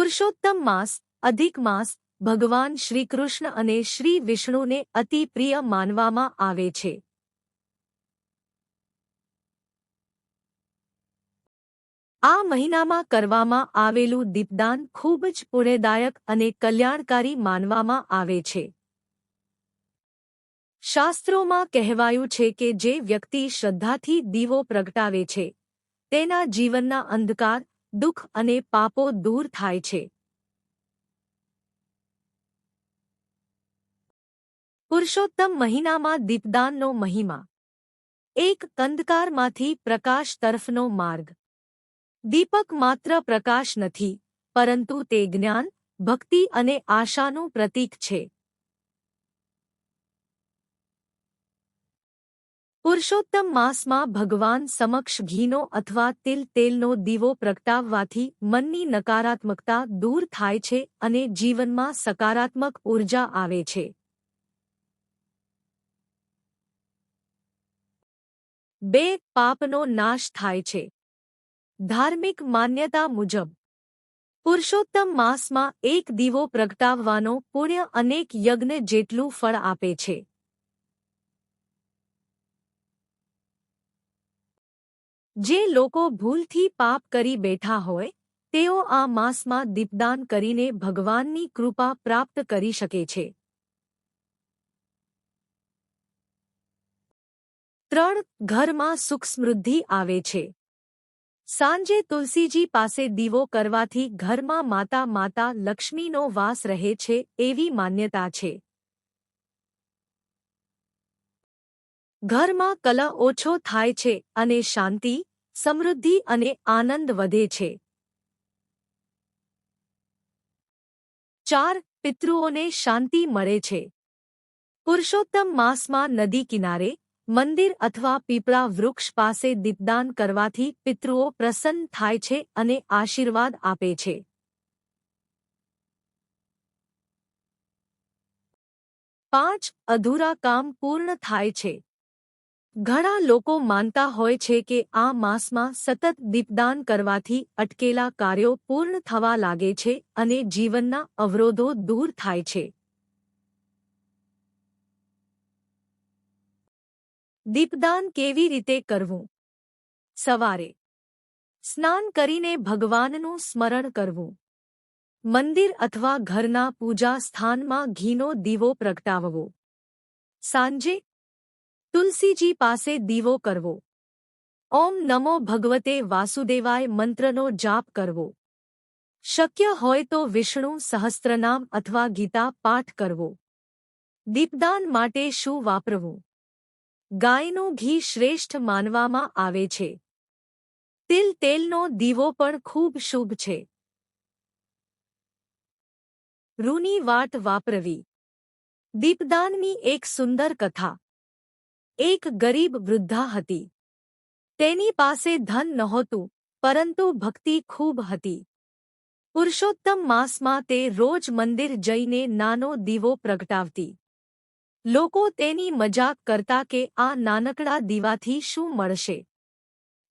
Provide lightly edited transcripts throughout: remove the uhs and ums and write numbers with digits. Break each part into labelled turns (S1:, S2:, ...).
S1: પુરુષોત્તમ માસ, અધિક માસ, ભગવાન શ્રીકૃષ્ણ અને શ્રી વિષ્ણુને અતિ પ્રિય માનવામાં આવે છે. આ મહિનામાં કરવામાં આવેલું દીપદાન ખૂબ જ પુણ્યદાયક અને કલ્યાણકારી માનવામાં આવે છે. શાસ્ત્રોમાં કહેવાયું છે કે જે વ્યક્તિ શ્રદ્ધાથી દીવો પ્રગટાવે છે, તેના જીવનના અંધકાર, દુઃખ અને પાપો દૂર થાય છે. પુરુષોત્તમ મહિનામાં દીપદાનનો મહિમા. એક અંધકારમાંથી પ્રકાશ તરફનો માર્ગ. દીપક માત્ર પ્રકાશ નથી, પરંતુ તે જ્ઞાન, ભક્તિ અને આશાનું પ્રતીક છે. પુરુષોત્તમ માસમાં ભગવાન સમક્ષ ઘીનો અથવા તેલનો દીવો પ્રગટાવવાથી મનની નકારાત્મકતા દૂર થાય છે અને જીવનમાં સકારાત્મક ઊર્જા આવે છે. બે, પાપનો નાશ થાય છે. ધાર્મિક માન્યતા મુજબ પુરુષોત્તમ માસમાં એક દીવો પ્રગટાવવાનો પુણ્ય અનેક યજ્ઞ જેટલું ફળ આપે છે. જે લોકો ભૂલથી પાપ કરી બેઠા હોય, તેઓ આ માસમાં દીપદાન કરીને ભગવાનની કૃપા પ્રાપ્ત કરી શકે છે. 3. ઘરમાં સુખ સમૃદ્ધિ આવે છે. સાંજે તુલસીજી પાસે દીવો કરવાથી ઘરમાં માતા લક્ષ્મીનો વાસ રહે છે એવી માન્યતા છે. ઘરમાં કલહ ઓછો થાય છે અને શાંતિ, સમૃદ્ધિ અને આનંદ વધે છે. 4. પિતૃઓને શાંતિ મળે છે. પુરુષોત્તમ માસમાં નદી કિનારે, મંદિર અથવા પીપળા વૃક્ષ પાસે દીપદાન કરવાથી પિતૃઓ પ્રસન્ન થાય છે અને આશીર્વાદ આપે છે. 5. અધૂરા કામ પૂર્ણ થાય છે. ઘણા લોકો માનતા હોય છે કે આ માસમાં સતત દીપદાન કરવાથી અટકેલા કાર્યો પૂર્ણ થવા લાગે છે અને જીવનના અવરોધો દૂર થાય છે. દીપદાન કેવી રીતે કરવું? સવારે સ્નાન કરીને ભગવાનનું સ્મરણ કરવું. મંદિર અથવા ઘરના પૂજા સ્થાનમાં ઘીનો દીવો પ્રગટાવવો. સાંજે તુલસીજી પાસે દીવો કરવો. ઓમ નમો ભગવતે વાસુદેવાય મંત્રનો જાપ કરવો. શક્ય હોય તો વિષ્ણુ સહસ્ત્રનામ અથવા ગીતા પાઠ કરવો. દીપદાન માટે શું વાપરવું? ગાયનું ઘી શ્રેષ્ઠ માનવામાં આવે છે. તેલનો દીવો પણ ખૂબ શુભ છે. રૂની વાટ વાપરવી. દીપદાનની એક સુંદર કથા. એક ગરીબ વૃદ્ધા હતી. તેની પાસે ધન નહોતું, પરંતુ ભક્તિ ખૂબ હતી. પુરુષોત્તમ માસમાં તે રોજ મંદિર જઈને નાનો દીવો પ્રગટાવતી. લોકો તેની મજાક કરતા કે આ નાનકડા દીવાથી શું મળશે?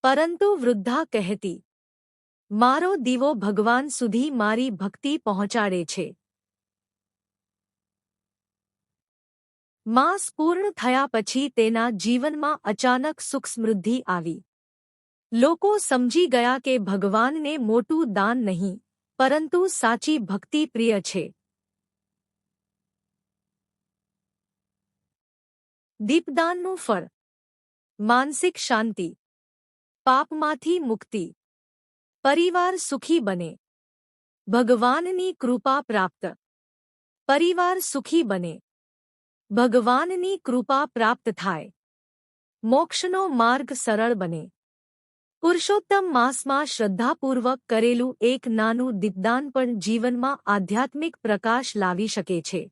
S1: પરંતુ વૃદ્ધા કહેતી, મારો દીવો ભગવાન સુધી મારી ભક્તિ પહોંચાડે છે. માસ પૂર્ણ થયા પછી તેના જીવનમાં અચાનક સુખ સમૃદ્ધિ આવી. લોકો સમજી ગયા કે ભગવાનને મોટું દાન નહીં, પરંતુ સાચી ભક્તિ પ્રિય છે. દીપદાનનું ફળ. માનસિક શાંતિ, પાપમાંથી મુક્તિ, પરિવાર સુખી બને, ભગવાનની કૃપા પ્રાપ્ત. પરિવાર સુખી બને, ભગવાનની કૃપા પ્રાપ્ત થાય, મોક્ષનો માર્ગ સરળ બને. પુરુષોત્તમ માસમાં શ્રદ્ધાપૂર્વક કરેલું એક નાનું દીપદાન પણ જીવનમાં આધ્યાત્મિક પ્રકાશ લાવી શકે છે.